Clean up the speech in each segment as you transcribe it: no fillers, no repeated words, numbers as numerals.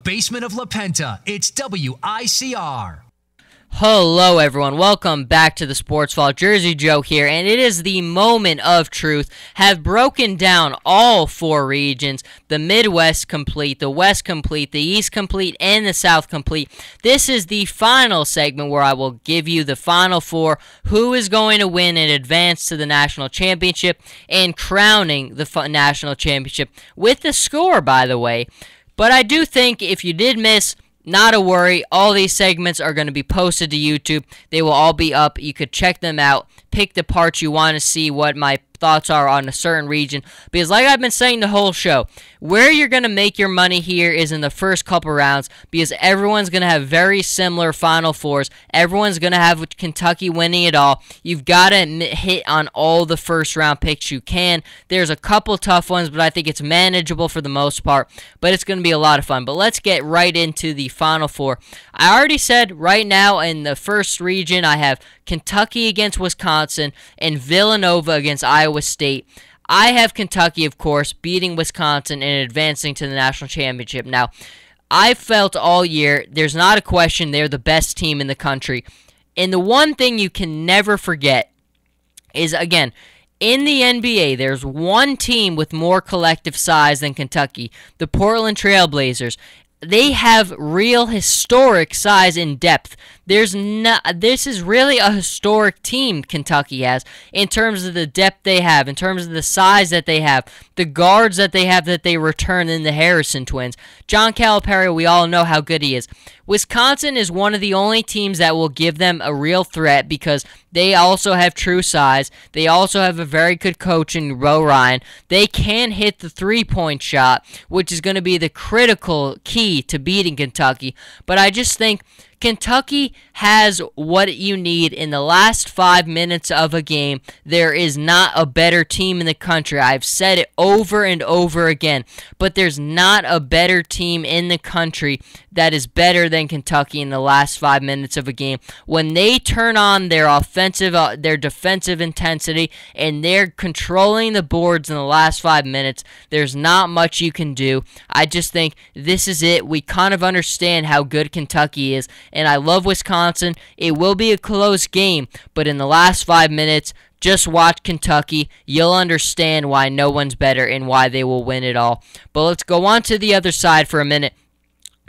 basement of La Penta, it's WICR. Hello everyone, welcome back to the Sports Vault. Jersey Joe here, and it is the moment of truth. Have broken down all four regions, the Midwest complete, the West complete, the East complete, and the South complete. This is the final segment where I will give you the final four, who is going to win and advance to the national championship, and crowning the national championship with the score, by the way. But I do think if you did miss, not a worry, all these segments are going to be posted to YouTube. They will all be up. You could check them out, pick the parts you want to see, what my thoughts are on a certain region, because like I've been saying the whole show, where you're going to make your money here is in the first couple rounds, because everyone's going to have very similar Final Fours. Everyone's going to have Kentucky winning it all. You've got to hit on all the first round picks you can. There's a couple tough ones, but I think it's manageable for the most part, but it's going to be a lot of fun. But let's get right into the Final Four. I already said right now in the first region, I have Kentucky against Wisconsin and Villanova against Iowa State. I have Kentucky, of course, beating Wisconsin and advancing to the national championship. Now, I felt all year there's not a question they're the best team in the country. And the one thing you can never forget is, again, in the NBA, there's one team with more collective size than Kentucky, the Portland Trail Blazers. They have real historic size and depth. This is really a historic team Kentucky has in terms of the depth they have, in terms of the size that they have, the guards that they have that they return in the Harrison twins. John Calipari, we all know how good he is. Wisconsin is one of the only teams that will give them a real threat because they also have true size. They also have a very good coach in Bo Ryan. They can hit the three-point shot, which is going to be the critical key to beating Kentucky. But I just think Kentucky has what you need in the last 5 minutes of a game. There is not a better team in the country. I've said it over and over again, but there's not a better team in the country that is better than Kentucky in the last 5 minutes of a game. When they turn on their their defensive intensity, and they're controlling the boards in the last 5 minutes, there's not much you can do. I just think this is it. We kind of understand how good Kentucky is, and I love Wisconsin. It will be a close game, but in the last 5 minutes, just watch Kentucky. You'll understand why no one's better and why they will win it all. But let's go on to the other side for a minute.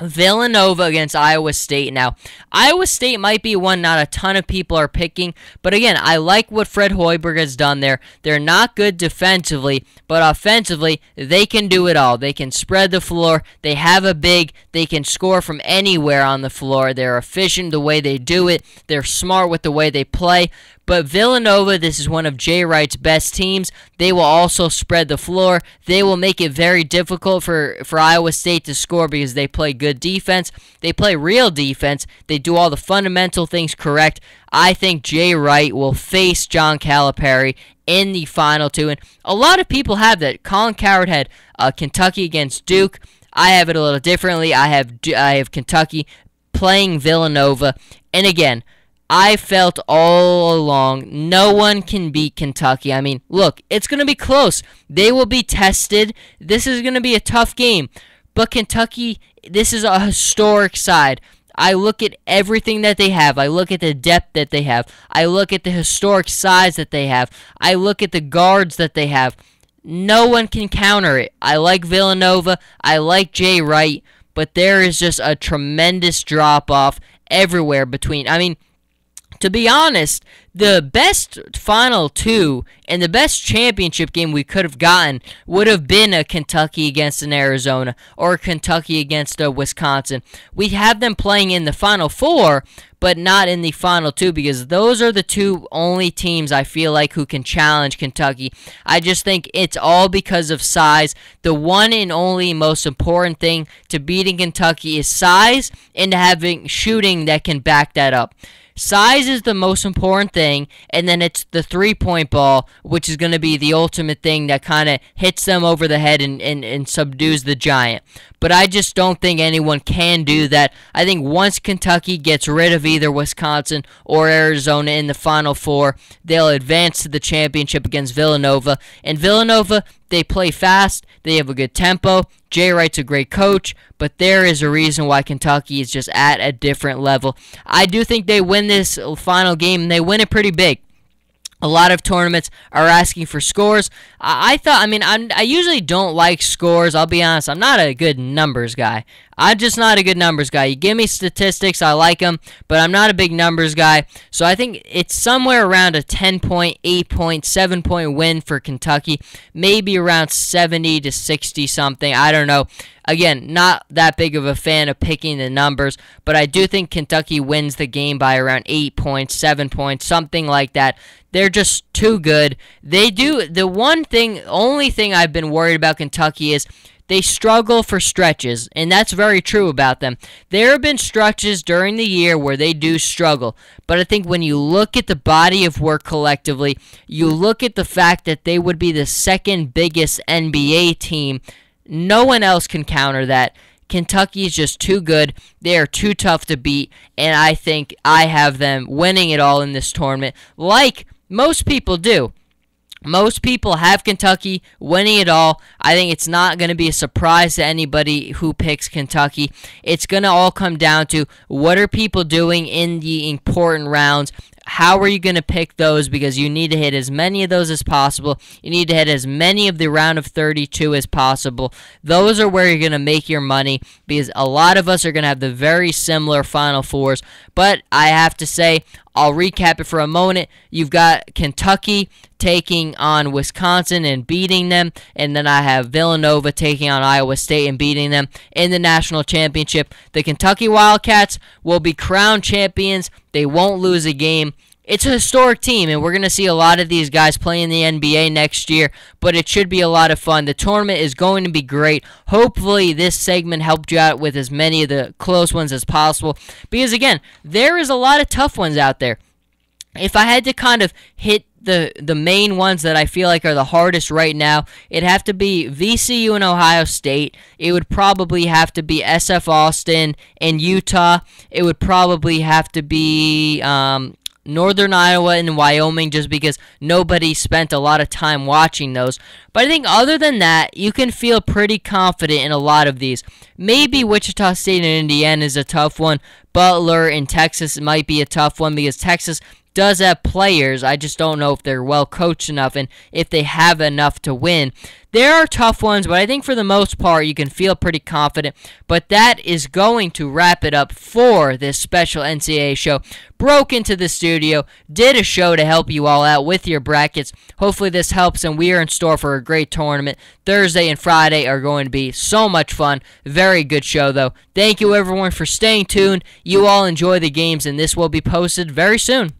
Villanova against Iowa State. Now, Iowa State might be one not a ton of people are picking, but again, I like what Fred Hoiberg has done there. They're not good defensively, but offensively, they can do it all. They can spread the floor. They have a big. They can score from anywhere on the floor. They're efficient the way they do it. They're smart with the way they play. But Villanova, this is one of Jay Wright's best teams. They will also spread the floor. They will make it very difficult for Iowa State to score because they play good defense. They play real defense. They do all the fundamental things correct. I think Jay Wright will face John Calipari in the final two. And a lot of people have that. Colin Cowherd had Kentucky against Duke. I have it a little differently. I have Kentucky playing Villanova. And again, I felt all along no one can beat Kentucky. I mean, look, it's going to be close. They will be tested. This is going to be a tough game. But Kentucky, this is a historic side. I look at everything that they have. I look at the depth that they have. I look at the historic size that they have. I look at the guards that they have. No one can counter it. I like Villanova. I like Jay Wright. But there is just a tremendous drop-off everywhere between. I mean, to be honest, the best final two and the best championship game we could have gotten would have been a Kentucky against an Arizona or a Kentucky against a Wisconsin. We have them playing in the Final Four, but not in the Final Two because those are the two only teams I feel like who can challenge Kentucky. I just think it's all because of size. The one and only most important thing to beating Kentucky is size and having shooting that can back that up. Size is the most important thing, and then it's the three-point ball, which is going to be the ultimate thing that kind of hits them over the head and subdues the giant. but I just don't think anyone can do that. I think once Kentucky gets rid of either Wisconsin or Arizona in the Final Four, they'll advance to the championship against Villanova. And Villanova, they play fast, they have a good tempo. Jay Wright's a great coach, but there is a reason why Kentucky is just at a different level. I do think they win this final game, and they win it pretty big. A lot of tournaments are asking for scores. I usually don't like scores. I'll be honest. I'm not a good numbers guy. I'm just not a good numbers guy. You give me statistics, I like them, but I'm not a big numbers guy. So I think it's somewhere around a 10-point, 8-point, 7-point win for Kentucky. Maybe around 70 to 60 something. I don't know. Again, not that big of a fan of picking the numbers, but I do think Kentucky wins the game by around 8 points, 7 points, something like that. They're just too good. They do. Only thing I've been worried about Kentucky is they struggle for stretches, and that's very true about them. There have been stretches during the year where they do struggle, but I think when you look at the body of work collectively, you look at the fact that they would be the second biggest NBA team, no one else can counter that. Kentucky is just too good. They are too tough to beat, and I think I have them winning it all in this tournament, like most people do. Most people have Kentucky winning it all. I think it's not going to be a surprise to anybody who picks Kentucky. It's going to all come down to what are people doing in the important rounds. How are you going to pick those? Because you need to hit as many of those as possible. You need to hit as many of the round of 32 as possible. Those are where you're going to make your money, because a lot of us are going to have the very similar Final Fours. But I have to say, I'll recap it for a moment. You've got Kentucky taking on Wisconsin and beating them, and then I have Villanova taking on Iowa State and beating them in the national championship. The Kentucky Wildcats will be crowned champions. They won't lose a game. It's a historic team, and we're going to see a lot of these guys play in the NBA next year, but it should be a lot of fun. The tournament is going to be great. Hopefully, this segment helped you out with as many of the close ones as possible, because, again, there is a lot of tough ones out there. If I had to kind of hit the main ones that I feel like are the hardest right now, it'd have to be VCU and Ohio State. It would probably have to be SF Austin and Utah. It would probably have to be Northern Iowa and Wyoming, just because nobody spent a lot of time watching those. But I think other than that, you can feel pretty confident in a lot of these. Maybe Wichita State and Indiana is a tough one. Butler and Texas might be a tough one, because Texas does have players. I just don't know if they're well coached enough and if they have enough to win. There are tough ones, but I think for the most part you can feel pretty confident. But that is going to wrap it up for this special NCAA show. Broke into the studio, did a show to help you all out with your brackets. Hopefully this helps, and we are in store for a great tournament. Thursday and Friday are going to be so much fun. Very good show, though. Thank you, everyone, for staying tuned. You all enjoy the games, and this will be posted very soon.